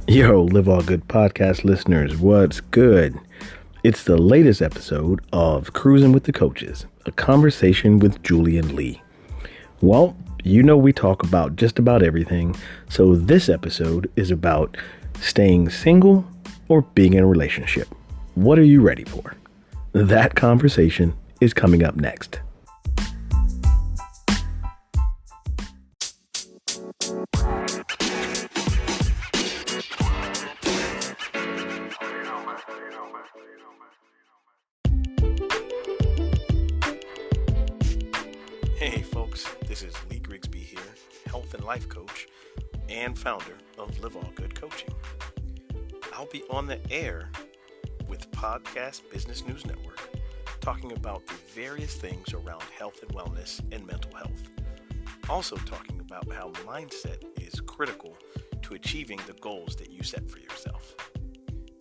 Yo, Live All Good podcast listeners, what's good? It's the latest episode of Cruzin with the Coaches, a conversation with Julian Lee. Well, you know we talk about just about everything, so this episode is about staying single or being in a relationship. What are you ready for? That conversation is coming up next. Hey folks, this is Lee Grigsby here, health and life coach and founder of Live All Good Coaching. I'll be on the air with Podcast Business News Network talking about the various things around health and wellness and mental health. Also talking about how mindset is critical to achieving the goals that you set for yourself.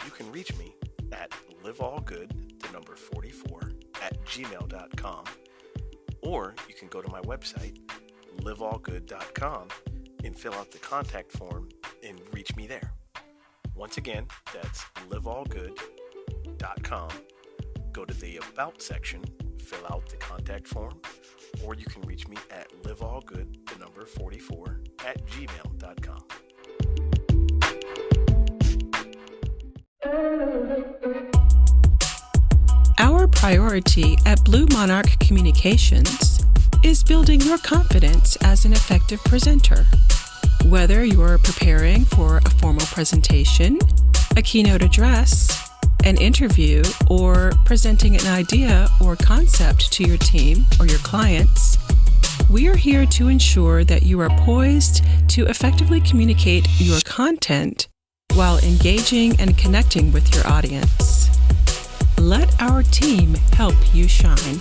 You can reach me at liveallgood44@gmail.com, or you can go to my website, liveallgood.com, and fill out the contact form and reach me there. Once again, that's liveallgood.com. Go to the About section, fill out the contact form, or you can reach me at liveallgood44@gmail.com. Our priority at Blue Monarch Communications is building your confidence as an effective presenter. Whether you're preparing for a formal presentation, a keynote address, an interview, or presenting an idea or concept to your team or your clients, we are here to ensure that you are poised to effectively communicate your content while engaging and connecting with your audience. Let our team help you shine.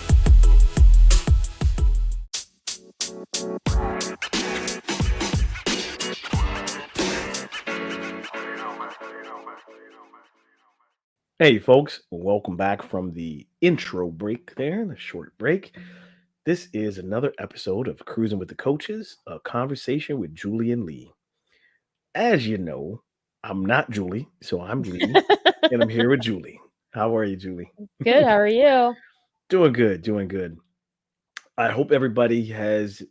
Hey folks, welcome back from the intro break there, the short break. This is another episode of Cruising with the Coaches, a conversation with Julian Lee. As you know, I'm not Julie, so I'm Lee, and I'm here with Julie. How are you, Julie? Good. How are you? Doing good, doing good. I hope everybody has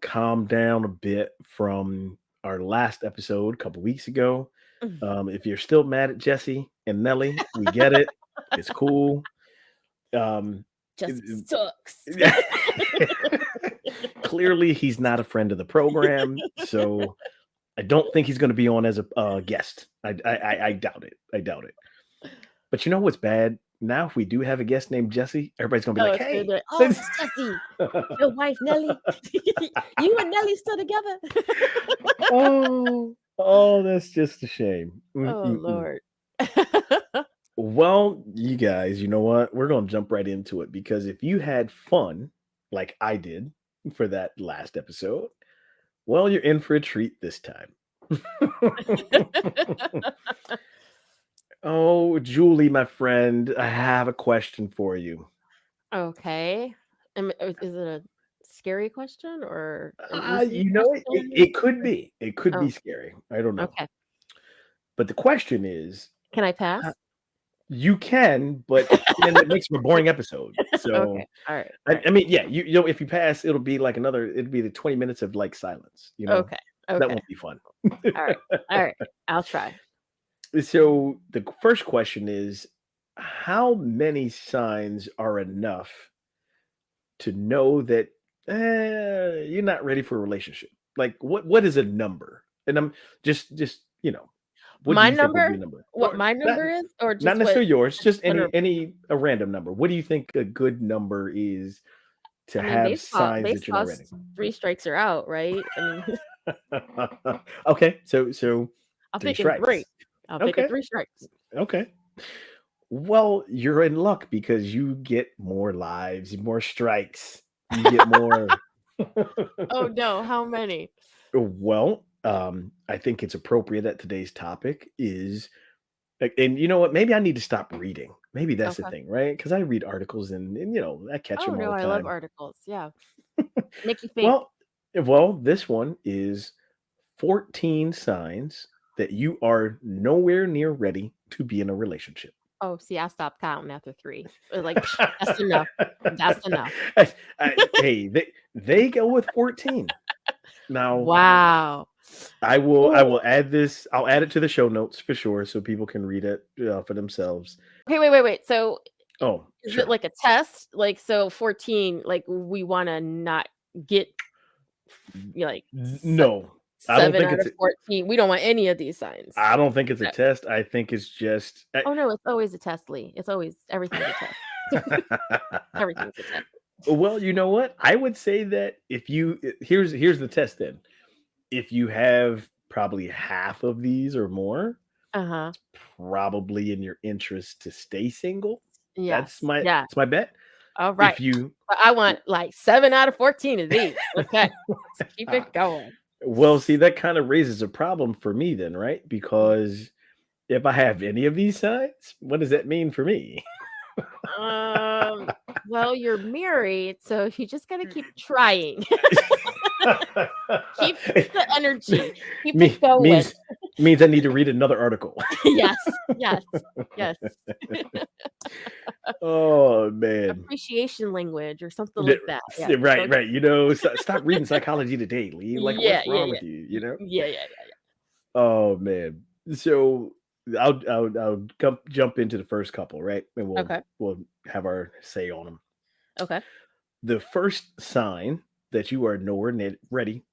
calmed down a bit from our last episode a couple weeks ago. If you're still mad at Jesse and Nelly, we get it. It's cool. Just sucks. Clearly, he's not a friend of the program, so I don't think he's going to be on as a guest. I doubt it. I doubt it. But you know what's bad? Now, if we do have a guest named Jesse, everybody's going to be like, "Hey, it's Jesse, your wife Nelly. You and Nelly still together." oh, that's just a shame. Oh Lord. Well, you guys, you know what? We're going to jump right into it, because if you had fun like I did for that last episode, well, you're in for a treat this time. Oh, Julie, my friend, I have a question for you. Okay. Is it a scary question or an easy You know, question? it could be. It could Oh, be scary. I don't know. okay. But the question is, Can I pass? you can, but then it makes for a boring episode. So, Okay. All right. I mean, yeah, you know, if you pass, it'll be like it'll be the 20 minutes of like silence. You know, Okay. that Okay. won't be fun. All right. All right. I'll try. So the first question is, how many signs are enough to know that you're not ready for a relationship? Like, what is a number? And I'm just you know, what do My you think would be a number? number? What Or my not number is, or not just what? necessarily yours, just Whatever. a random number. What do you think a good number is to I mean, have signs that you're not ready? baseball, 3 strikes are out, right? I mean, Okay, so I'll 3 pick in 3. strikes. I'll pick in Okay, 3 strikes. okay. Well, you're in luck because you get more lives, more strikes. You get more. Oh no, how many? Well, I think it's appropriate that today's topic is, and you know what? Maybe I need to stop reading. Maybe that's the Okay. thing, right? Because I read articles and you know I catch Oh them all no, the I love time. articles. Yeah. Make you think. Well, this one is 14 signs that you are nowhere near ready to be in a relationship? Oh, see, I stopped counting after 3. Like, that's enough. That's enough. Hey, they go with 14. Now, Wow. I will Ooh. add this. I'll add it to the show notes for sure, so people can read it for themselves. Okay, wait. So, Oh, is it sure. like a test? Like, so 14, like, we wanna not get, like, No, I don't 7 think out it's. of 14. We don't want any of these signs. I don't think it's a No. test. I think it's just. Oh, no, it's always a test, Lee. It's always everything's a test. Everything's a test. Well, you know what? I would say that if you here's the test then. If you have probably half of these or more, Uh-huh. probably in your interest to stay single. That's Yes. my Yeah. that's my bet. All right. If you But I want, like, 7 out of 14 of these. Okay. Let's keep Ah, it going. well, see, that kind of raises a problem for me then, right? Mm. Because if I have any of these signs, what does that mean for me? Um, well, you're married, so you just gotta keep trying. Keep the energy. Keep it Me going. means I need to read another article. Yes. Yes. Yes. Oh man. Appreciation language or something Yeah, like that. Yeah. right, Don't right. Stop reading Psychology Today, Lee. Like, Yeah, what's yeah, wrong yeah. with you? You know? Yeah. Oh man. So I'll jump into the first couple, right? And Okay. we'll have our say on them. Okay. The first sign that you are nowhere near ready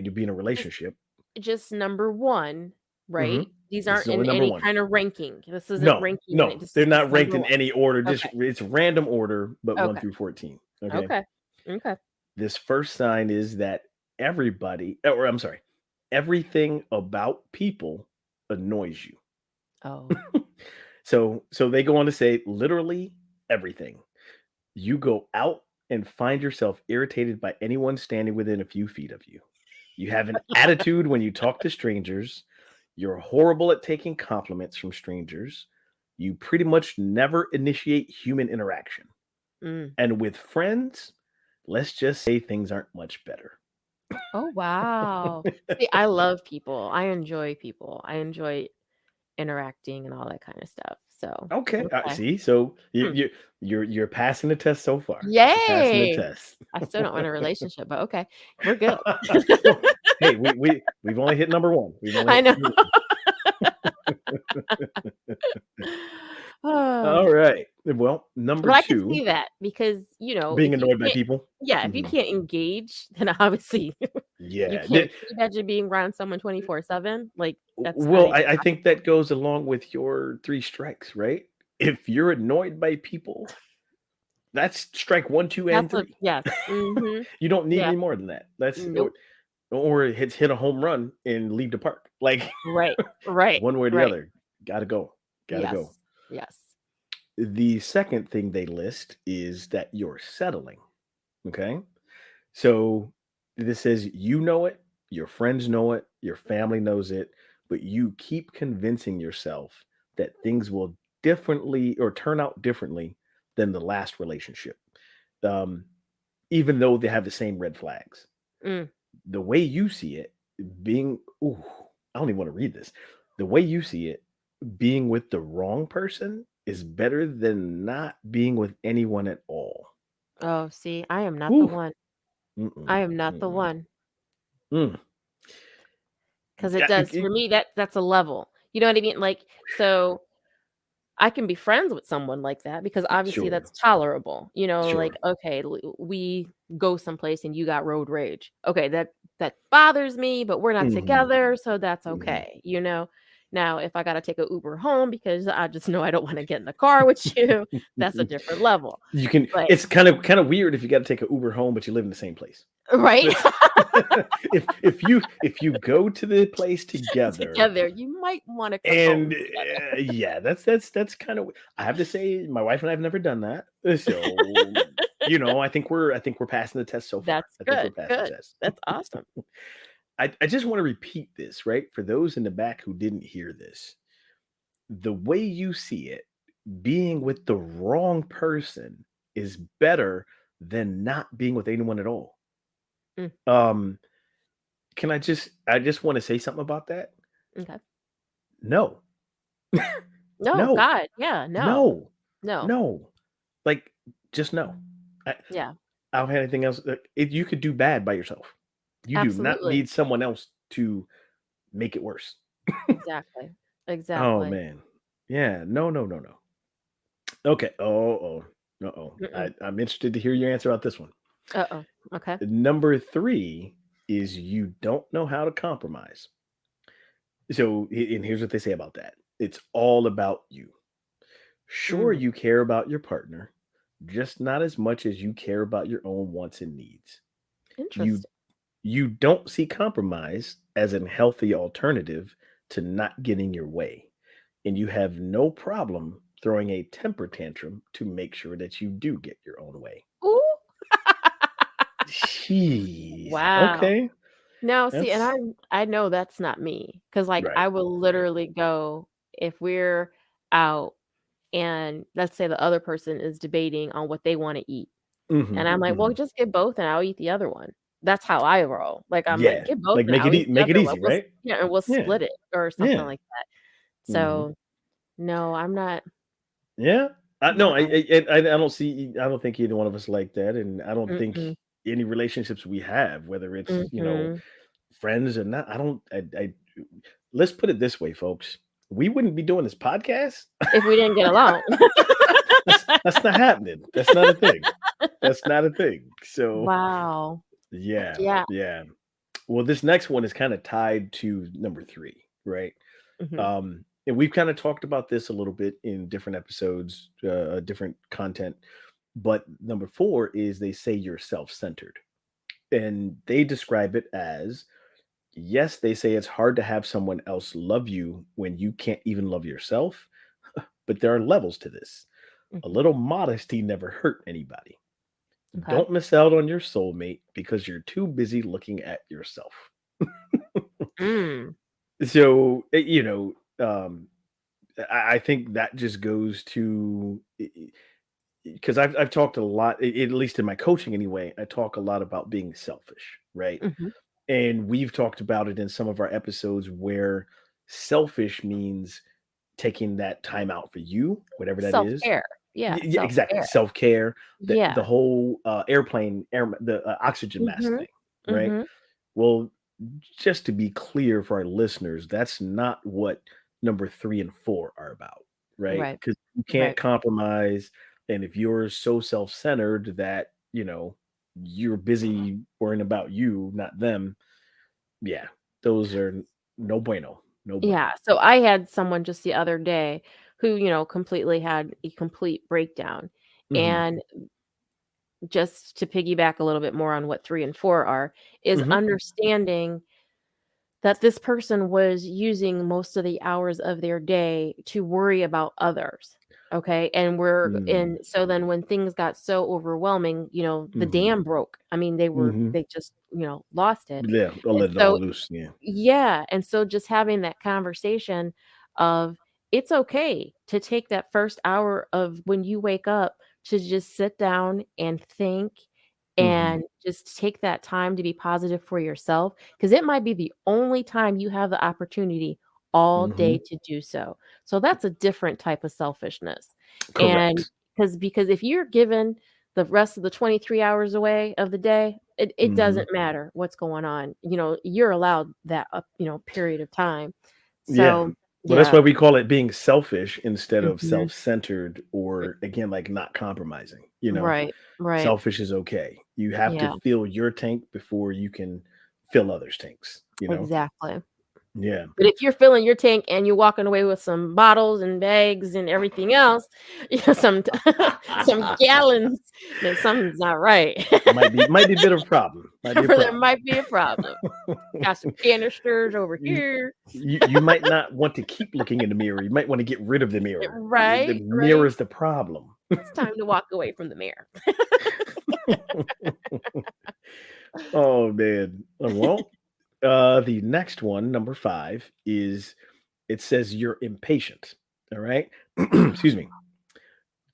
to be in a Just relationship. just number 1, Hmm. right? These This aren't is only in number any one. kind of ranking. This isn't No, ranking any, no, just they're not ranked number in 1. any order. Just Okay. it's random order, but 1 Okay. through 14. Okay. Okay. Okay. This first sign is that everything about people annoys you. Oh. So they go on to say literally everything. You go out and find yourself irritated by anyone standing within a few feet of you. You have an attitude when you talk to strangers. You're horrible at taking compliments from strangers. You pretty much never initiate human interaction. Mm. And with friends, let's just say things aren't much better. Oh, wow. See, I love people. I enjoy people. I enjoy interacting and all that kind of stuff. So, Okay, okay. see, so Hmm. you're passing the test so far. You're passing the Yay! test. I still don't want a relationship, but okay. We're good. Well, hey, we've only hit number one. We've only I hit know. number Ah, All right. Well, number but I could two, see that because, being if you annoyed by can't, people. yeah, if you Mhm. can't engage, then obviously you Yeah. can't imagine being around someone 24/7. Like, that's not Well, even I think that goes along with your three strikes, right? If you're annoyed by people, that's strike one, two, and that's a three. yes. Mhm. You don't need Yeah. any more than that. That's Nope. or hit a home run and leave the park. Like Right. Right. one way or the Right. other. Gotta go. Gotta Yes. go. Yes. The second thing they list is that you're settling. Okay. So this says you know it, your friends know it, your family knows it, but you keep convincing yourself that things will differently or turn out differently than the last relationship. Um, even though they have the same red flags. Mm. The way you see it, being ooh, I don't even want to read this. The way you see it, being with the wrong person is better than not being with anyone at all. Oh, see, I am not the Ooh, one. I mm-mm, am not the mm-mm, one. mm. 'Cause it Yeah, does for me, that's a level. You know what I mean? Like, so I can be friends with someone like that because obviously sure, that's tolerable. Like, sure. okay, we go someplace and you got road rage. Okay, that bothers me, but we're not Mhm, together, so that's mhm. okay. Now, if I gotta take a Uber home because I just know I don't wanna get in the car with you, that's a different level. You can But it's kinda weird if you gotta take a Uber home, but you live in the same place. right? That's if you go to the place together Together, you might wanna come and, home together. yeah, that's kinda I have to say my wife and I have never done that, so, I think we're passing the test so far. That's I think we're good, passing the good. test. That's awesome. I just wanna repeat this, right, for those in the back who didn't hear this. The way you see it, being with the wrong person is better than not being with anyone at all. Mm, Um, I just wanna say something about that. Okay. No. No, No. God, yeah, no, No. no, No. Like, just no. I yeah, I don't have anything else. You could do bad by yourself. You do not absolutely, need someone else to make it worse. exactly, Oh exactly. man. Yeah. No, no, no, no. Okay. Oh, uh-oh. Mm-mm. I'm interested to hear your answer about this one. Uh-oh. Okay. Number 3 is you don't know how to compromise. So, and here's what they say about that. It's all about you. Sure, Mm, you care about your partner, just not as much as you care about your own wants and needs. You interesting. you don't see compromise as a healthy alternative to not getting your way, and you have no problem throwing a temper tantrum to make sure that you do get your own way. Ooh. Jeez. Wow. Okay. No, see, and That's I know that's not me, because like, right. I will literally go if we're out and let's say the other person is debating on what they wanna eat, and Mhm, I'm like, "Well, mhm. just get both and I'll eat the other one." That's how I roll. Like, I'm like, Yeah. "Get both Like, and I'll eat the make it other one. easy, right? Yeah, and we'll Yeah. split it," or something Yeah. like that. Mhm. So, no, I'm not Yeah. No, uh-uh. I don't see I don't think either one of us like that, and I don't think Mm-mm. any relationships we have, whether it's, Mhm. friends or not, I don't I let's put it this way, folks. We wouldn't be doing this podcast. If we didn't get along. That's not happening. That's not a thing. That's not a thing. So, Wow. yeah. Yeah. Yeah. Well, this next one is kind of tied to number 3, right? Mhm. And we've kind of talked about this a little bit in different episodes, different content. But number 4 is they say you're self-centered, and they describe it as yes, they say it's hard to have someone else love you when you can't even love yourself, but there are levels to this. A Mhm. little modesty never hurt anybody. Okay. Don't miss out on your soulmate because you're too busy looking at yourself. Mm. So, I think that just goes to because I've talked a lot, at least in my coaching anyway. I talk a lot about being selfish, right? Mhm. And we've talked about it in some of our episodes where selfish means taking that time out for you, whatever that is. Self-care. Yeah, Yeah, exactly. self-care. Self care, the Yeah. whole the oxygen mask Mhm. thing, right? Mhm. Well, just to be clear for our listeners, that's not what number 3 and 4 are about, right? Right. Because you can't Right. compromise, and if you're so self-centered that, you're busy worrying about you, not them, yeah, those are no bueno, no Yeah, bueno. so I had someone just the other day who, completely had a complete breakdown, Mhm, and just to piggyback a little bit more on what 3 and 4 are, is mhm, understanding that this person was using most of the hours of their day to worry about others, okay? mm, And so then when things got so overwhelming, the mhm, dam broke. I mean, mhm. they just, lost it. Yeah, I'll And let it so all loose, yeah. yeah, and so just having that conversation of it's okay to take that first hour of when you wake up to just sit down and think Mhm, and just take that time to be positive for yourself because it might be the only time you have the opportunity all day mhm. to do so. So that's a different type of selfishness. And Correct. because if you're given the rest of the 23 hours away of the day, it Mhm. doesn't matter what's going on. You're allowed that, period of time. Yeah. So, Well, that's why yeah. we call it being selfish instead of Mhm. self-centered or, again, like, not compromising, Right, right. Selfish is okay. You have to Yeah, fill your tank before you can fill others' tanks, you know? exactly. Yeah. But if you're filling your tank and you're walking away with some bottles and bags and everything else, some some gallons, then something's not right. Might be a bit of a problem. Might be a Or there problem. might be a problem. Got some canisters over You here. you might not want to keep looking in the mirror. You might wanna get rid of the mirror. The Right, mirror right. is the problem. It's time to walk away from the mirror. Oh, man. Well, the next one, number 5, is it says you're impatient. All right. Excuse me.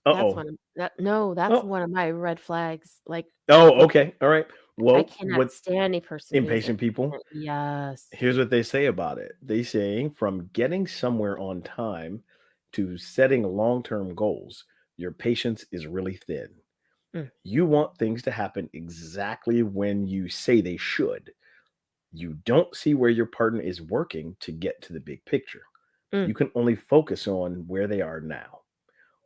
That's Uh-oh. one of that no, that's Oh. one of my red flags, like, Oh, big okay. All right. I Well, cannot what stand any person who's impatient people, impatient. Yes. here's what they say about it. They say from getting somewhere on time to setting long-term goals, your patience is really thin. Mm, You want things to happen exactly when you say they should. You don't see where your partner is working to get to the big picture. mm, You can only focus on where they are now.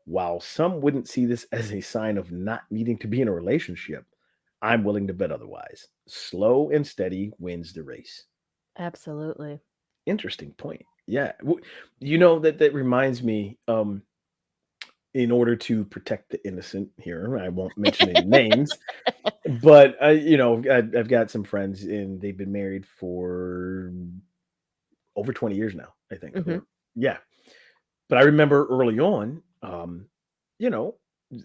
While some wouldn't see this as a sign of not needing to be in a relationship, I'm willing to bet otherwise. Slow and steady wins the race. absolutely. Interesting point. Yeah. That reminds me, in order to protect the innocent here, I won't mention any names, but I've got some friends and they've been married for over 20 years now, I think. Mhm, Or yeah. But I remember early on, you know,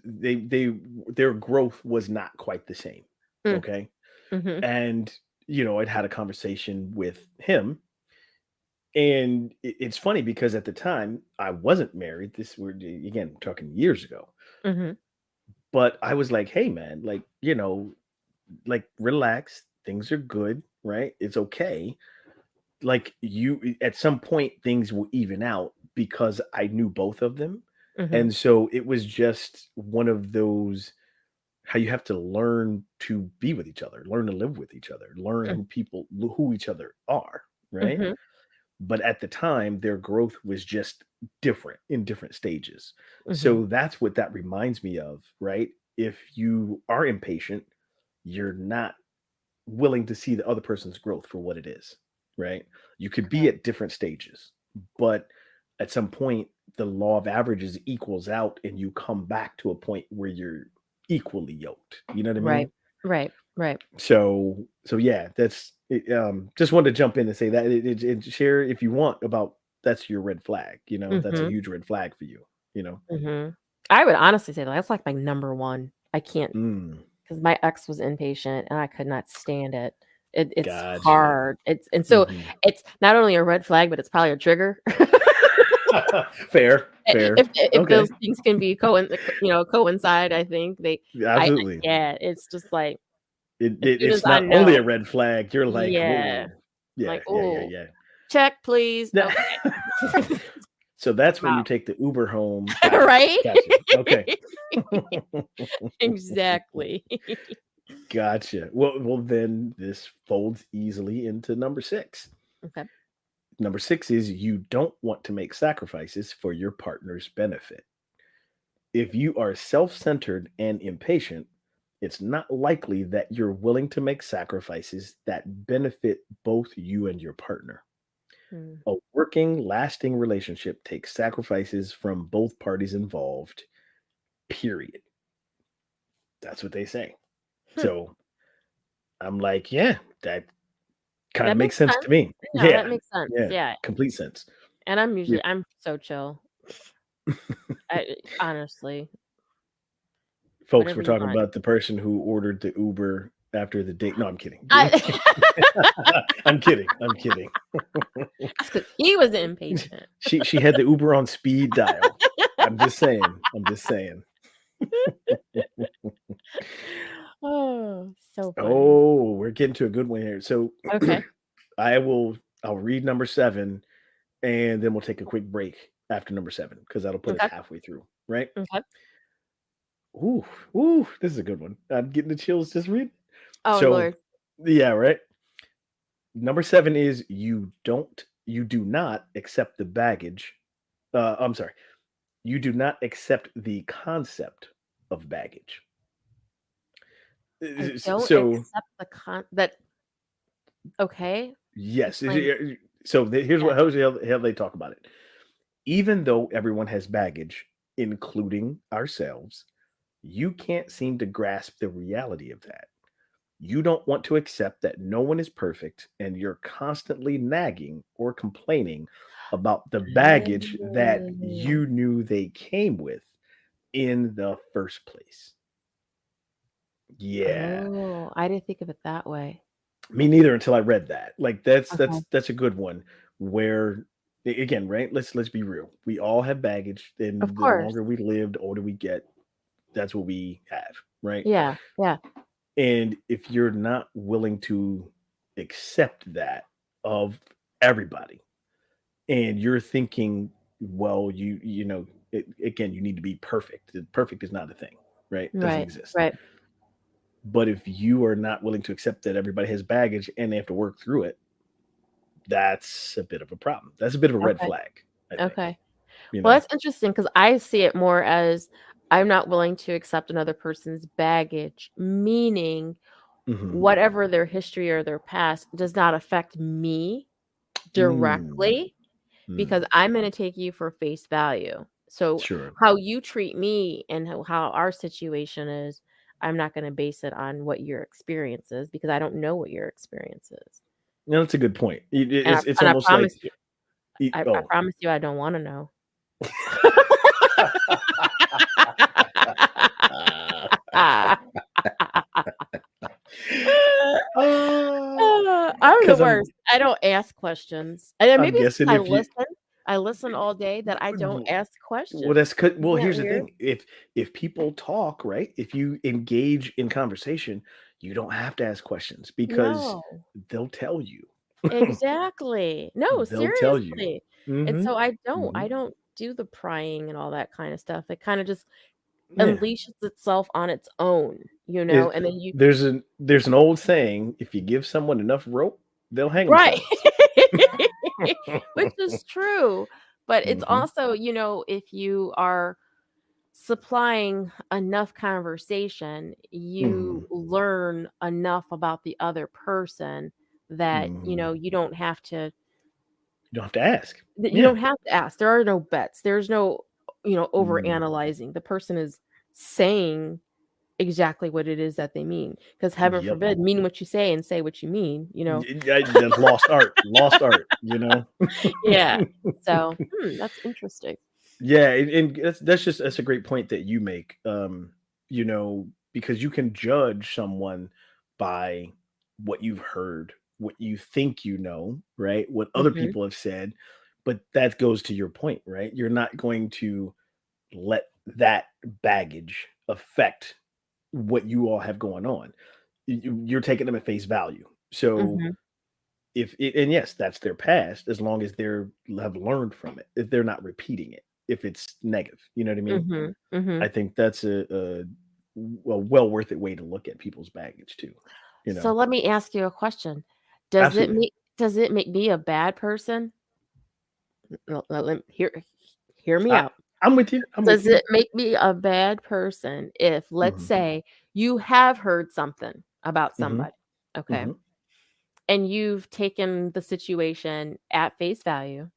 they their growth was not quite the same. mm, Okay. mhm, And I'd had a conversation with him. And it's funny because at the time I wasn't married. This we're again talking years ago. mhm, But I was like, hey man, like, like relax. Things are good, right? It's okay. Like you at some point things will even out because I knew both of them. mhm, And so it was just one of those how you have to learn to be with each other, learn to live with each other, learn mm, who each other are, right? mhm, But at the time their growth was just different in different stages. mhm. So that's what that reminds me of, right? If you are impatient, you're not willing to see the other person's growth for what it is, right? You could be Correct. at different stages, but at some point, the law of averages equals out and you come back to a point where you're equally yoked. You know what I Right. mean? Right. Right. So yeah, that's it, just wanted to jump in and say that share if you want about that's your red flag. That's a Mhm, huge red flag for you. You know. mhm. I would honestly say that's like my number one. I can't Mm, because my ex was impatient and I could not stand it. It's gotcha. hard. So Hmm. it's not only a red flag, but it's probably a trigger. Fair, fair. If Okay. those things can be coincide, I think Absolutely. yeah, it's just like It as it soon as it's I not only a know, red flag, you're like, yeah, "Whoa." I'm like, Yeah, yeah, yeah, oh, yeah. check, please. Yeah. Okay. So that's when you Wow. take the Uber home. Gotcha, Right? gotcha. Okay. Exactly. Gotcha. Well, then this folds easily into number 6. Okay. Number 6 is you don't want to make sacrifices for your partner's benefit. If you are self-centered and impatient, it's not likely that you're willing to make sacrifices that benefit both you and your partner. Mm. A working, lasting relationship takes sacrifices from both parties involved, period. That's what they say. Hmm. So I'm like, yeah, that kind of That makes makes sense sense. to me. No, that Yeah. makes sense. Yeah. Yeah. Complete sense. And Yeah. I'm so chill. Honestly, Folks, whatever we're you talking want. about the person who ordered the Uber after the date. No, I'm kidding. I I'm kidding. I'm kidding. That's because he was impatient. She had the Uber on speed dial. I'm just saying. I'm just saying. Oh, so funny. Oh, we're getting to a good one here. So Okay. I'll read number 7 and then we'll take a quick break after number 7 because that'll put us Okay. halfway through, right? Okay. Ooh, ooh, this is a good one. I'm getting the chills just reading. Oh So, Lord. yeah, right. Number 7 is you do not accept the baggage. I'm sorry. You do not accept the concept of baggage. I don't So, accept that okay. yes. Explain. So here's Yeah. what how they talk about it. Even though everyone has baggage, including ourselves, you can't seem to grasp the reality of that. You don't want to accept that no one is perfect, and you're constantly nagging or complaining about the baggage that Oh. you knew they came with in the first place. Yeah. Oh, I didn't think of it that way. Me neither until I read that. Like that's Okay. that's that's a good one where again, right? Let's be real. We all have baggage, Of and the course. longer we live, the older we get, that's what we have, right? Yeah. Yeah. And if you're not willing to accept that of everybody, and you're thinking, well, again, you need to be perfect. Perfect is not a thing, right? Doesn't Right. exist. Right. But if you are not willing to accept that everybody has baggage and they have to work through it, that's a bit of a problem. That's a bit of a red Okay. flag, I think. Okay. You Well, know? that's interesting because I see it more as I'm not willing to accept another person's baggage, meaning Hmm. whatever their history or their past does not affect me Mm, directly because mm, I'm going to take you for face value. So, sure. how you treat me and how our situation is, I'm not going to base it on what your experience is because I don't know what your experience is. No, that's a good point. And It's I almost like promise you, I oh. promise you, I don't want to know. I'm the Because worst. I don't ask questions. And then I'm maybe it's guessing because if you I listen all day that I don't ask well, questions. Isn't well, that here's the weird? thing. If people talk, right? If you engage in conversation, you don't have to ask questions because No. they'll tell you. Exactly. No, They'll tell you. seriously. And Hmm. so I Hmm. don't do the prying and all that kind of stuff. It kind of just Yeah. unleashes itself on its own, It, and then you there's an old saying, if you give someone enough rope, they'll hang right. themselves. Which is true. But it's Hmm. also, if you are supplying enough conversation, you Hmm. learn enough about the other person that, Hmm. you don't have to You don't have to ask. that you Yeah. don't have to ask. There are no bets. There's no, over Mm. analyzing. The person is saying exactly what it is that they mean. Because heaven Yep. forbid, mean what you say and say what you mean. That's lost art. Lost art, Yeah. So, that's interesting. Yeah, and that's a great point that you make. Because you can judge someone by what you've heard, what you think right? What other Mhm. people have said, but that goes to your point, right? You're not going to let that baggage affect what you all have going on. You're taking them at face value. So Mhm. and yes, that's their past as long as they're have learned from it. If they're not repeating it, if it's negative, you know what I mean? Mhm. I Mhm. think that's a well worth it way to look at people's baggage too. You So know, let me ask you a question. Does it absolutely. make does it make me a bad person? Let hear me I out. I'm with you. I'm with Does you. it make me a bad person if, let's Hmm. say, you have heard something about Hmm. somebody, okay? Hmm. And you've taken the situation at face value,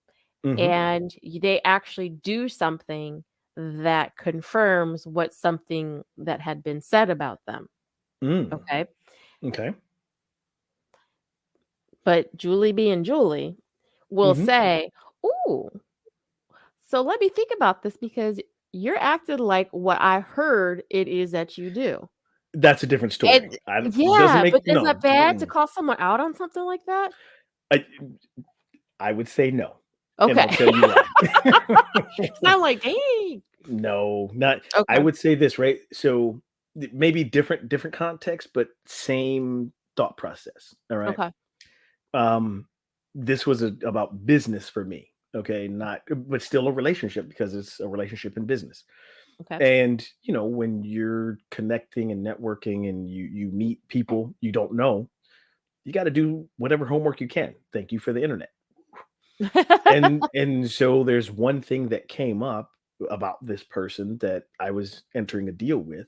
Hmm. and they actually do something that confirms what something that had been said about them, Mm. okay? Okay. But Julie being Julie will Hmm. say, "Ooh, so let me think about this because you're acting like what I heard it is that you do." That's a different story. And I doesn't yeah, make but is that no. bad to Mm-mm. call someone out on something like that? I I would say no, and Okay. I'll tell you why. 'Cause I'm like, "Dang." No, not I Okay, would say this, right? So maybe different context, but same thought process. All right. okay, Um, this was about business for me. Okay, not but still a relationship because it's a relationship in business. okay. And when you're connecting and networking and you meet people you don't know, you got to do whatever homework you can. Thank you for the internet. And so there's one thing that came up about this person that I was entering a deal with,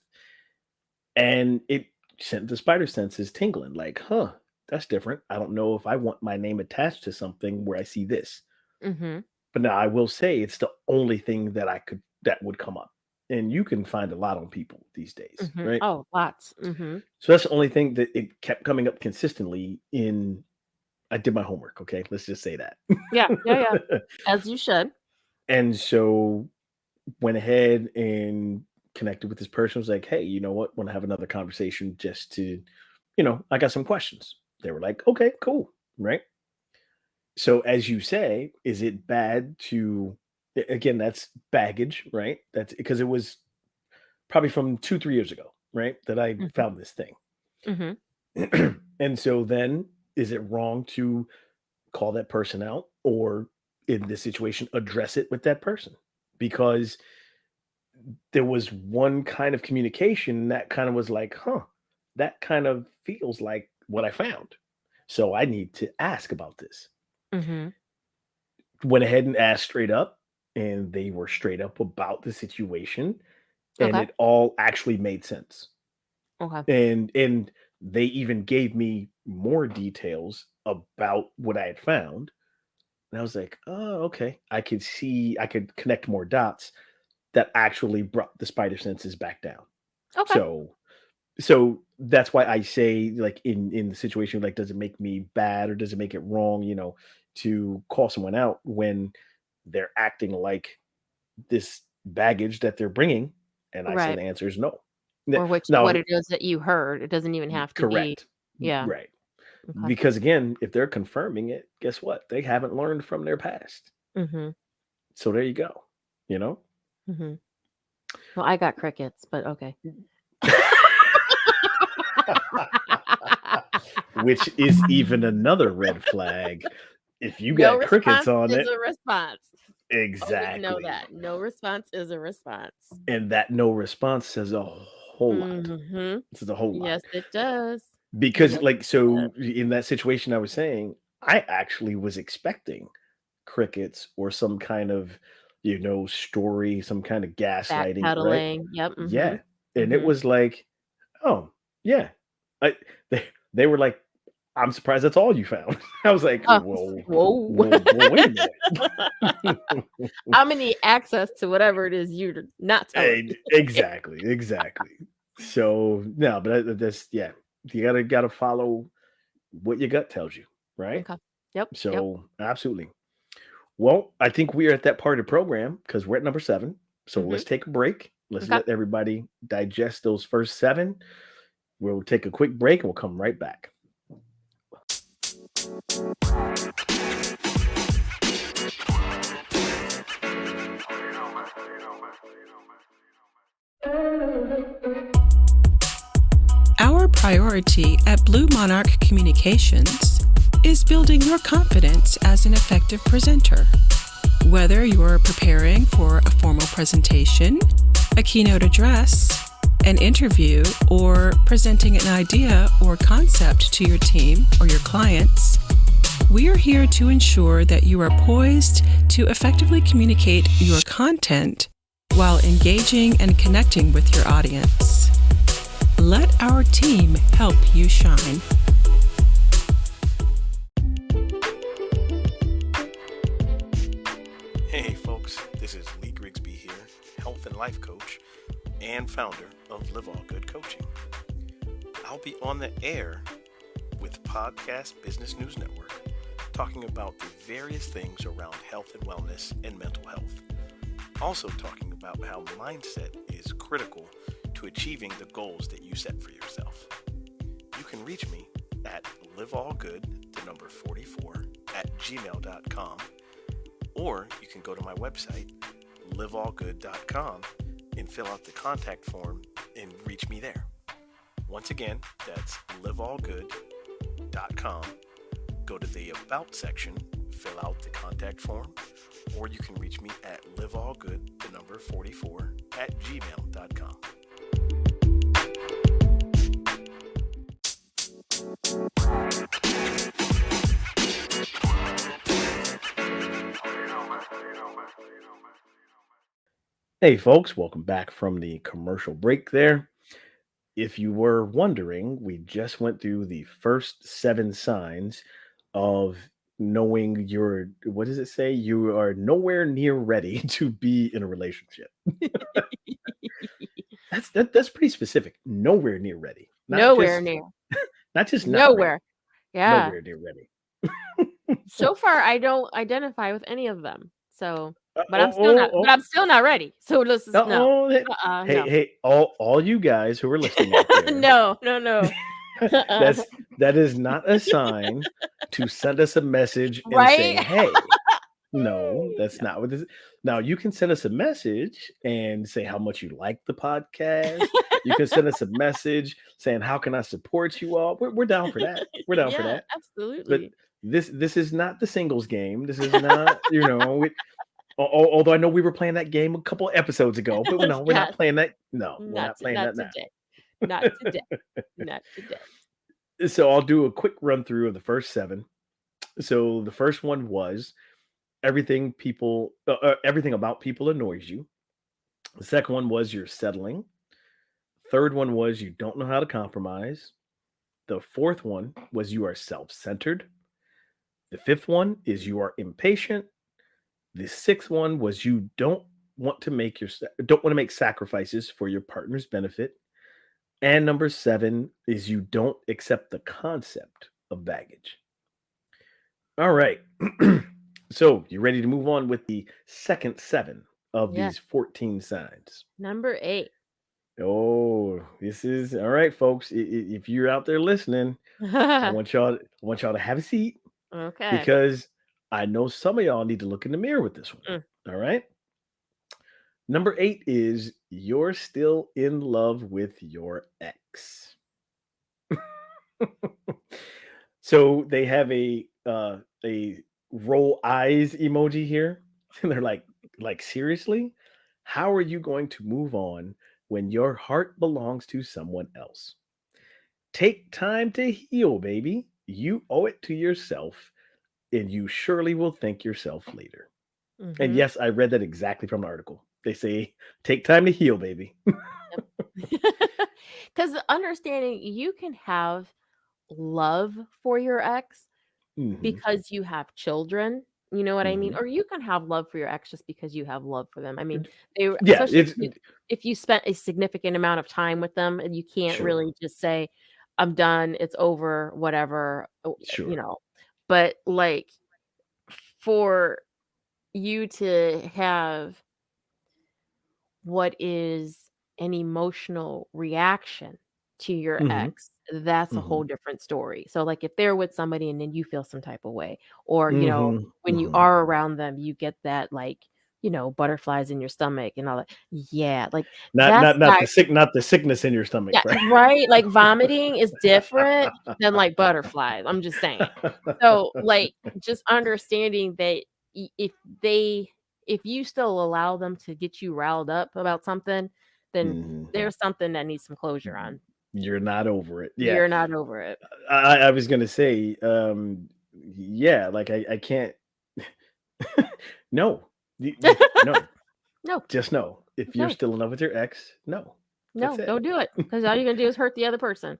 and it sent the spider senses tingling, like, huh, that's different. I don't know if I want my name attached to something where I see this. Mhm, But now I will say it's the only thing that would come up. And you can find a lot on people these days, mhm. right? Oh, lots. Mhm. So that's the only thing that it kept coming up consistently in. I did my homework, okay? Let's just say that. Yeah, yeah, yeah, as you should. And so went ahead and connected with this person. Was like, hey, you know what? Want to have another conversation just to, I got some questions. They were like, okay, cool, right? So as you say, is it bad to? Again, that's baggage, right? That's because it was probably from 2 3 years ago, right? That I Mhm, found this thing. Mm-hmm. And so then is it wrong to call that person out, or in this situation address it with that person? Because there was one kind of communication that kind of was like, huh, that kind of feels like what I found. So I need to ask about this. Mm-hmm. Went ahead and asked straight up, and they were straight up about the situation, and Okay. it all actually made sense. Okay. And they even gave me more details about what I had found. And I was like, oh, okay. I could connect more dots that actually brought the spider senses back down. Okay. So that's why I say, like, in the situation, like, does it make me bad or does it make it wrong, to call someone out when they're acting like this baggage that they're bringing? And I say Right. the answer is no. Or what Now, it is that you heard. It doesn't even have to be. correct. Yeah. Right. Okay. Because again, if they're confirming it, guess what? They haven't learned from their past. Mm-hmm. So there you go. You know? Mm-hmm. Well, I got crickets, but okay. Which is even another red flag. If you No got crickets response on is it, a response. Always know exactly. that. No response is a response. And that no response says a whole lot. Mm-hmm. It says a whole lot. Yes, it does. Because, Yes, like, it does. so in that situation I was saying, I actually was expecting crickets or some kind of, story, some kind of gaslighting, right? Backpedaling. Yep. Mm-hmm. Yeah. And it Mm-hmm. was like, oh, yeah. I they were like, I'm surprised that's all you found. I was like, Oh, whoa, whoa. whoa, wait a minute. I'm gonna need access to whatever it is you're not telling me. Exactly. So no, but that's yeah. You gotta follow what your gut tells you, right? Okay. Yep. Yep. So absolutely. Well, I think we are at that part of the program because we're at number 7. So Mm-hmm. let's take a break. Let's Okay. let everybody digest those first 7. We'll take a quick break and we'll come right back. Our priority at Blue Monarch Communications is building your confidence as an effective presenter. Whether you're preparing for a formal presentation, a keynote address, an interview, or presenting an idea or concept to your team or your clients, we are here to ensure that you are poised to effectively communicate your content while engaging and connecting with your audience. Let our team help you shine. Hey folks, this is Lee Grigsby here, health and life coach and founder of Live All Good Coaching. I'll be on the air with Podcast Business News Network, talking about the various things around health and wellness and mental health. Also talking about how mindset is critical to achieving the goals that you set for yourself. You can reach me at liveallgood44@gmail.com, or you can go to my website, liveallgood.com, and fill out the contact form and reach me there. Once again, that's liveallgood.com. Go to the About section, fill out the contact form, or you can reach me at liveallgood44@gmail.com. Hey folks, welcome back from the commercial break there. If you were wondering, we just went through the first 7 signs of knowing what does it say? You are nowhere near ready to be in a relationship. That's pretty specific. Nowhere near ready. Nowhere near. Not just not ready. Nowhere. Yeah. Nowhere near ready. So far, I don't identify with any of them. So, but I'm oh, still not ready. So let's just no. oh, No. hey, all you guys who are listening out there. No. that is not a sign to send us a message and Right? say, hey, No, that's No. not what this is. Now you can send us a message and say how much you like the podcast. You can send us a message saying how can I support you all. We're down for that. We're down for Yeah, that. But absolutely. this is not the singles game. This is not, although I know we were playing that game a couple episodes ago, but no, we're not Yes, playing that. No, we're not playing not that now. today. Not today. Not today. So I'll do a quick run through of the first seven. So the first one was everything about people annoys you. The second one was you're settling. Third one was you don't know how to compromise. The fourth one was you are self-centered. The fifth one is you are impatient. The sixth one was you don't want to make sacrifices for your partner's benefit. And number seven is you don't accept the concept of baggage. All right. So you ready to move on with the second seven of Yeah. these 14 signs? Number 8. Oh, this is all right, folks. If you're out there listening, I want y'all to have a seat Okay. because I know some of y'all need to look in the mirror with this one. Mm. All right. Number 8 is you're still in love with your ex. So they have a roll eyes emoji here. And they're like seriously? How are you going to move on when your heart belongs to someone else? Take time to heal, baby. You owe it to yourself, and you surely will thank yourself later. And Mhm. yes, I read that exactly from an article. They say, take time to heal, baby. Cuz understanding you can have love for your ex Hmm. because you have children, you know what I mean? Hmm. Or you can have love for your ex just because you have love for them. I mean, they Yeah, especially it's if you spent a significant amount of time with them and you can't sure, really just say, "I'm done, it's over, whatever," you sure. know. But like for you to have what is an emotional reaction to your Hmm. ex, that's a Hmm. whole different story. So, like, if they're with somebody and then you feel some type of way, or, Hmm. when you Hmm. are around them, you get that, like, butterflies in your stomach and all that. Yeah, like, Not that's not not not the not the sickness in your stomach, yeah, right? right? Like, vomiting is different than, like, butterflies, I'm just saying. So, like, just understanding that I they if you still allow them to get you riled up about something, then Mhm. there's something that needs some closure on. You're not over it. Yeah. You're not over it. I was gonna say, yeah, like I can't no. No. No, Just no. If you're no, still in love with your ex, no. That's no, it. don't do it because all you're gonna do is hurt the other person.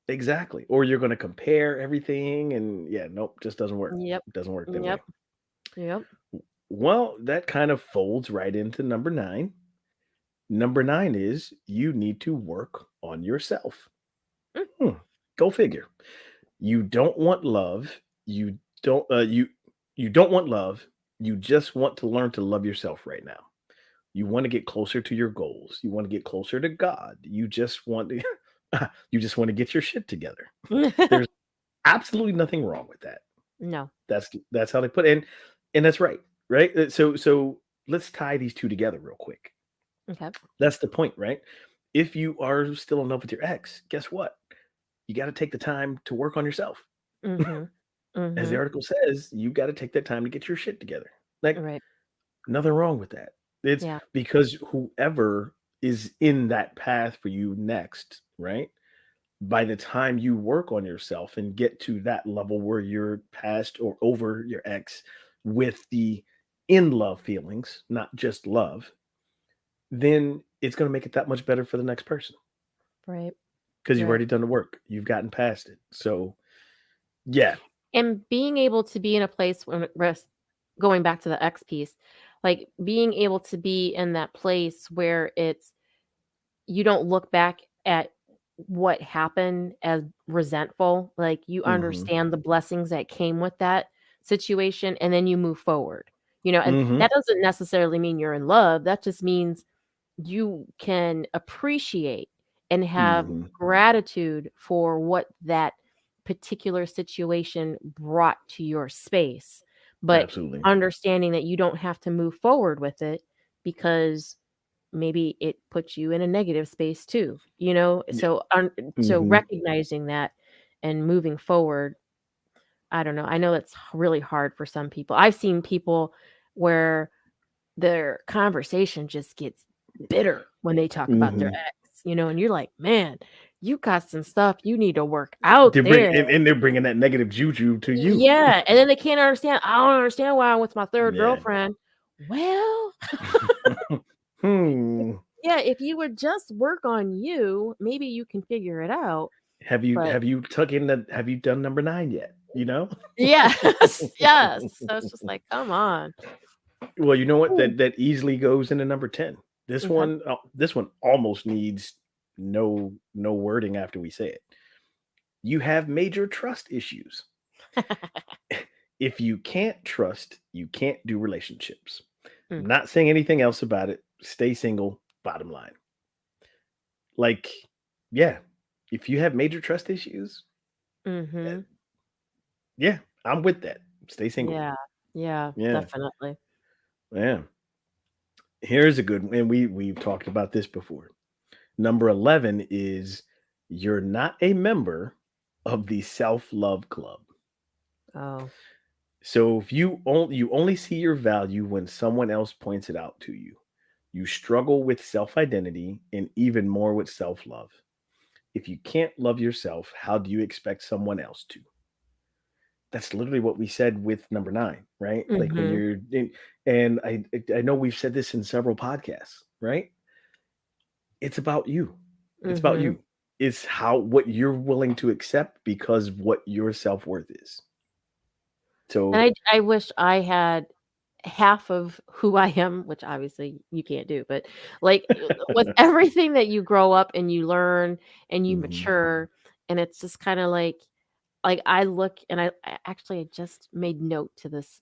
Exactly. Or you're gonna compare everything and yeah, nope, just doesn't work. Yep, It doesn't work that way. yep, yep. Well, that kind of folds right into number 9. Number 9 is you need to work on yourself. Mm, Hmm. Go figure. You don't want love. You don't want love. You just want to learn to love yourself right now. You want to get closer to your goals. You want to get closer to God. You just want to you just want to get your shit together. mm. There's absolutely nothing wrong with that. No. That's how they put it. And that's right. Right? So let's tie these two together real quick. Okay. That's the point, right? If you are still in love with your ex, guess what? You got to take the time to work on yourself. Mhm. As the Mhm. article says, you got to take that time to get your shit together. Like, Right. nothing wrong with that. It's Yeah. because whoever is in that path for you next, right? By the time you work on yourself and get to that level where you're past or over your ex with the in love feelings, not just love, then it's going to make it that much better for the next person Right. because you've Right. already done the work. You've gotten past it. So, yeah. And being able to be in a place when going back to the X piece, like being able to be in that place where it's you don't look back at what happened as resentful, like you Mhm. understand the blessings that came with that situation and then you move forward. And Mhm. that doesn't necessarily mean you're in love. That just means you can appreciate and have Mhm. gratitude for what that particular situation brought to your space. but Absolutely. understanding that you don't have to move forward with it because maybe it puts you in a negative space too, you know? Yeah. So Hmm. recognizing that and moving forward, I don't know. I know that's really hard for some people. I've seen people where their conversation just gets bitter when they talk about their Hmm. ex, you know, and you're like, "Man, you got some stuff you need to work out They're there." they're bringing that negative juju to you. Yeah, and then they can't understand, "I don't understand why I'm with my 3rd Yeah. girlfriend." Well, Hmm. yeah, if you would just work on you, maybe you can figure it out, but Have you done number 9 yet? You know? yes, yes. So it's just like, "Come on." Well, you know what? Ooh, That easily goes into number 10. okay. This one almost needs no wording after we say it. You have major trust issues. If you can't trust, you can't do relationships. Mm, I'm not saying anything else about it. Stay single, bottom line. Like, yeah, if you have major trust issues, eh, mhm. yeah, I'm with that. Stay single. Yeah, yeah, Yeah, definitely. yeah. Here's a good one, and we've talked about this before. Number 11 is you're not a member of the self-love club. Oh. So if you only see your value when someone else points it out to you. You struggle with self-identity and even more with self-love. If you can't love yourself, how do you expect someone else to? That's literally what we said with number 9, right? Like when Mhm, you're in, and I know we've said this in several podcasts, right? It's about you. It's about mhm. you. It's how what you're willing to accept because of what your self-worth is. And So, I wish I had half of who I am, which obviously you can't do, but, like, with everything that you grow up and you learn and you mhm, mature, and it's just kinda like, I look and I actually I just made note to this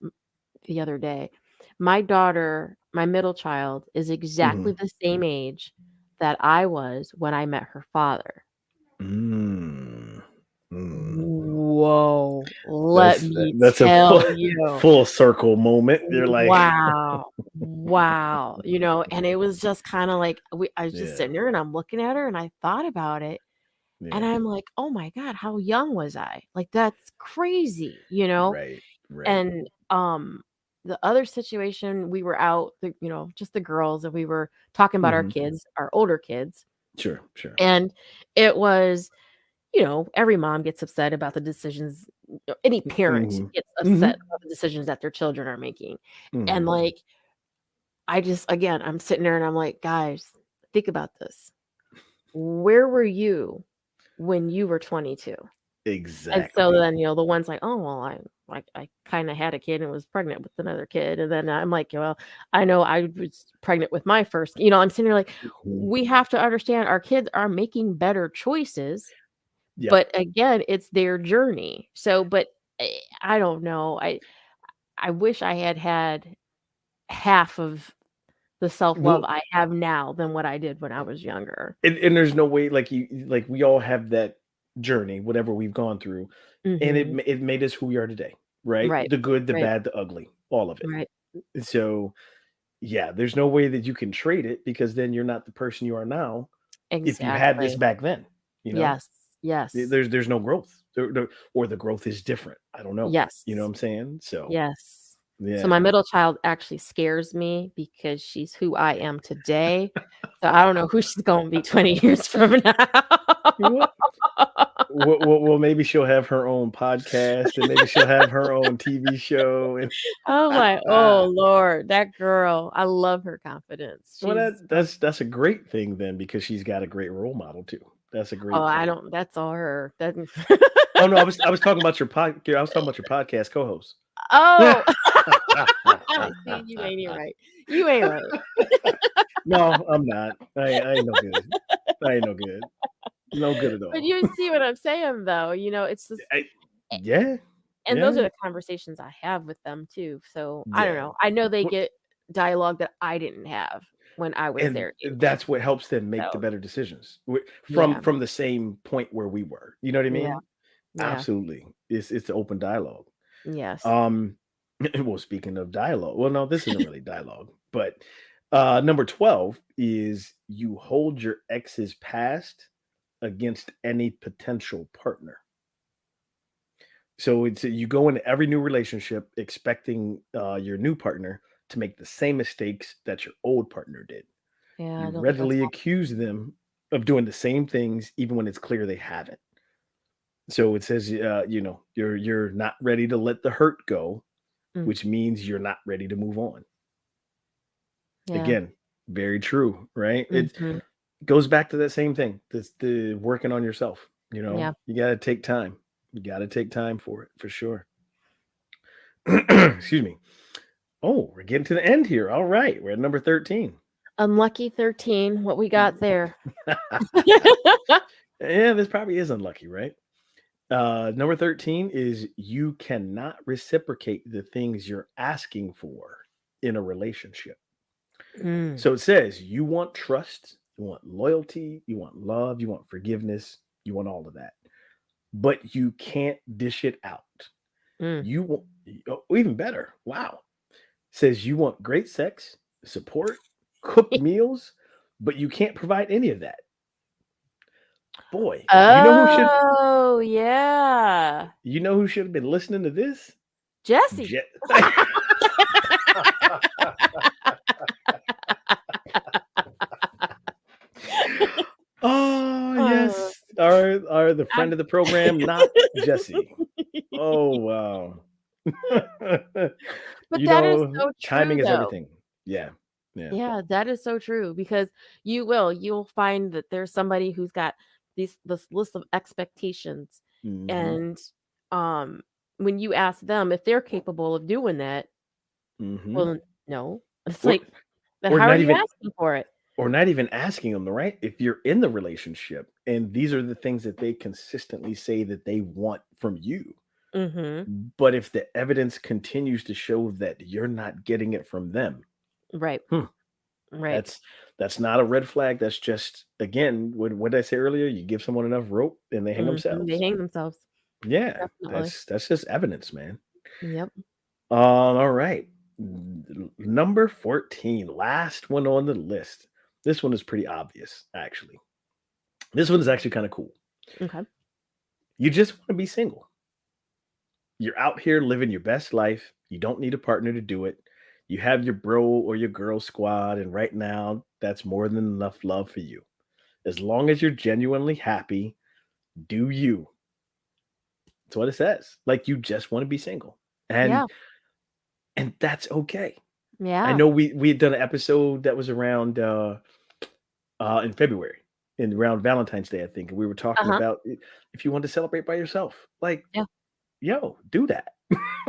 the other day. My daughter, my middle child, is exactly mhm. the same age that I was when I met her father. Mm, mm. Whoa, let me That's a tell you. full circle moment. You're like, Wow. Wow, you know, and it was just kinda like I was just yeah, sitting there and I'm looking at her and I thought about it, and yeah, I'm like, "Oh my god, how young was I?" Like, that's crazy, you know? right, right. And, the other situation, we were out, just the girls, and we were talking about our Mhm. kids, our older kids, Sure, sure. and it was every mom gets upset about the decisions any parent Mhm, gets upset mhm, about the decisions that their children are making, and, mhm. like, I just again, I'm sitting there and I'm like, "Guys, think about this. Where were you when you were 22?" And so Exactly. then, the one's like, "Oh, well, I kinda had a kid and was pregnant with another kid," and then I'm like, "Well, I know I was pregnant with my first," I'm sitting there like, Mhm. we have to understand our kids are making better choices, Yep. but again, it's their journey. So, but, I don't know. I wish I had had half of the self-love Well, I have now than what I did when I was younger. and there's no way like we all have that journey, whatever we've gone through, and Mhm. it made us who we are today, right? Right. The good, the Right. bad, the ugly, all of it. Right. So, yeah, there's no way that you can trade it because then you're not the person you are now if you had this Exactly. back then, you know? Yes. Yes. There's no growth. Or the growth is different. I don't know. You know what Yes. I'm saying? So, Yes. So my yeah. middle child actually scares me because she's who I am today. So I don't know who she's gonna be 20 years from now. Well, maybe she'll have her own podcast and maybe she'll have her own TV show and I'm like, "Oh, Lord, that girl." I love her confidence. well, She's that's a great thing then because she's got a great role model too. That's a oh, great I thing. don't that's all her. That Oh no, I was talking about I was talking about your podcast co-host. Oh. See, you ain't even right. You ain't right. No, I'm not. I ain't no good. I ain't no good. No good at But all. you see what I'm saying, though, it's just I, a yeah, and those yeah, are the conversations I have with them too, so I don't yeah. know. I know they Well, get dialogue that I didn't have when I was and their age, that's what helps them make the so better decisions yeah, from the same point where we were. You know what I yeah, mean? yeah, Absolutely. It's an open dialogue. yes. Um, Well, speaking of dialogue, well, no, this isn't really dialogue, but number 12 is you hold your ex's past against any potential partner. So it's you go into every new relationship expecting your new partner to make the same mistakes that your old partner did. Yeah, You I don't think that's readily accuse them of doing the same things, even when it's clear they haven't. So it says, you're not ready to let the hurt go, mm, which means you're not ready to move on. yeah. Again, very true, right? It Mhm. goes back to that same thing. That's the working on yourself. Yeah. You got to take time. You got to take time for it, for sure. Excuse me. Oh, we're getting to the end here. All right, we're at number 13. Unlucky 13, what we got there? Yeah, this probably is unlucky, right? Number 13 is you cannot reciprocate the things you're asking for in a relationship. Mm. So it says you want trust, you want loyalty, you want love, you want forgiveness, you want all of that, but you can't dish it out. Mm. You want, even better, wow, says you want great sex, support, cooked meals, but you can't provide any of that. Boy, Oh, yeah. you know who should have been listening to this? Jesse. Je- Oh, Uh, yes. Our the I friend of the program, not Jesse. Oh, wow. But that is so true, Timing is though. everything. Yeah. Yeah. Yeah, that is so true because you'll find that there's somebody who's got this list of expectations, Mhm. and, um, when you ask them if they're capable of doing that, Mhm. well, no. It's Or like, then or how are not you even asking for it? asking them, right? If you're in the relationship and these are the things that they consistently say that they want from you, Mhm. but if the evidence continues to show that you're not getting it from them, Right. hmm, Right. that's not a red flag. That's just again, what did I say earlier? You give someone enough rope and they hang Mhm. They themselves. hang themselves. Yeah, Definitely. that's just evidence, man. Yep. All right. Number 14, last one on the list. This one is pretty obvious, actually. This one is actually kind of cool. Okay. You just want to be single. You're out here living your best life. You don't need a partner to do it. You have your bro or your girl squad, and right now, that's more than enough love for you. As long as you're genuinely happy, do you. That's what it says. Like you just want to be single. Yeah. And that's okay. I Yeah. know we had done an episode that was around in February, in around Valentine's Day, I think, and we were talking Uh-huh. about if you want to celebrate by yourself, like, Yeah. yo, do that.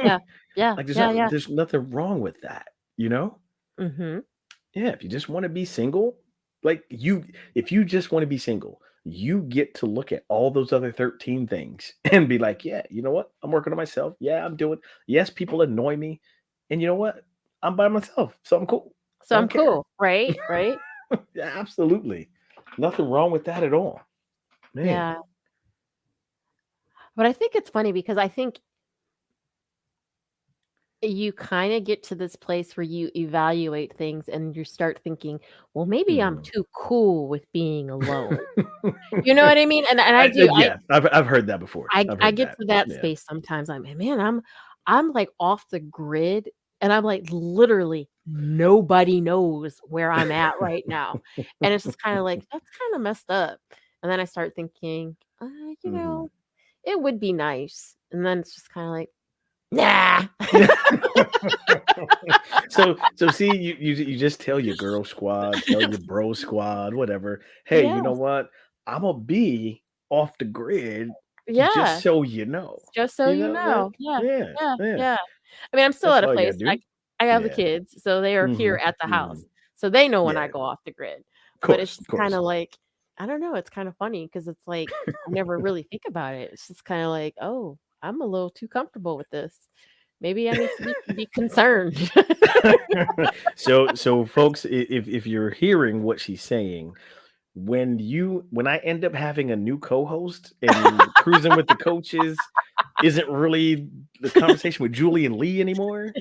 Yeah. Yeah. Like, Yeah, yeah. there's nothing wrong with that, you know? Mhm. Yeah, if you just want to be single, like if you just want to be single, you get to look at all those other 13 things and be like, yeah, you know what? I'm working on myself. Yeah, I'm doing. Yes, people annoy me, and you know what? I'm by myself, so I'm cool. I So I'm don't care. cool, right? Right? Yeah, absolutely. Nothing wrong with that at all. Man. Yeah. But I think it's funny because I think you kinda get to this place where you evaluate things and you start thinking, "Well, maybe I'm Mhm. too cool with being alone." You know what I mean? And I do. Yeah, I've heard that before. I've I heard get that. to that Yeah. space sometimes. I'm, like, off the grid, and I'm, like, literally nobody knows where I'm at right now, and it's just kinda like, "That's kinda messed up." And then I start thinking, you Mhm. know, it would be nice." And then it's just kinda like, "Nah." So see, you just tell your girl squad, tell your bro squad, whatever. Hey, you know Yes. what? Imma be off the grid just Yeah. so you know. Just so You you know that? know. Yeah. Yeah, Yeah, yeah. yeah. I mean, I'm still That's at a all you place, gotta do. I have the Yeah. kids, so they are here Mhm, at the mhm. house, so they know when I Yeah, go off the grid, but it's of just course. kinda like, I don't know, it's kinda funny because it's like, I never really think about it. It's just kinda like, "Oh, I'm a little too comfortable with this. Maybe I need to be concerned." So folks, if you're hearing what she's saying, when I end up having a new co-host and cruising with the coaches isn't really the conversation with Julian Lee anymore?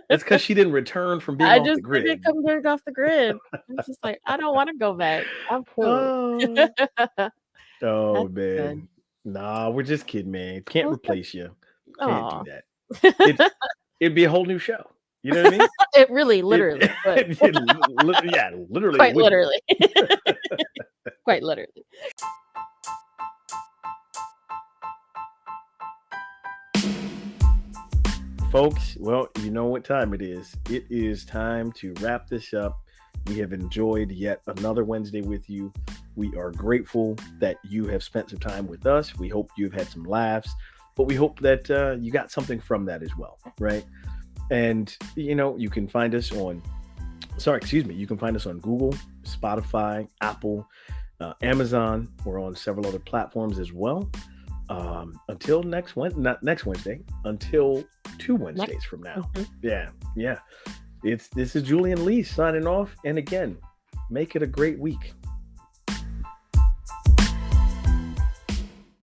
That's because she didn't return from being I off just the grid. didn't come back off the grid. I'm just like, I don't want to go back. I'm cool. Oh That's man. good. Nah, we're just kidding, man. Can't Well, replace you. Can't do aw. that. It'd be a whole new show. You know what I mean? It really, literally, would. Yeah, literally. Quite it would be. literally. Quite literally. Folks, well, you know what time it is. It is time to wrap this up. We have enjoyed yet another Wednesday with you. We are grateful that you have spent some time with us. We hope you've had some laughs, but we hope that you got something from that as well, right? And, you can find us on, you can find us on Google, Spotify, Apple, Amazon. We're on several other platforms as well. Until not next Wednesday, until 2 Wednesdays from now. Mm-hmm. Yeah. This is Julian Lee signing off. And again, make it a great week.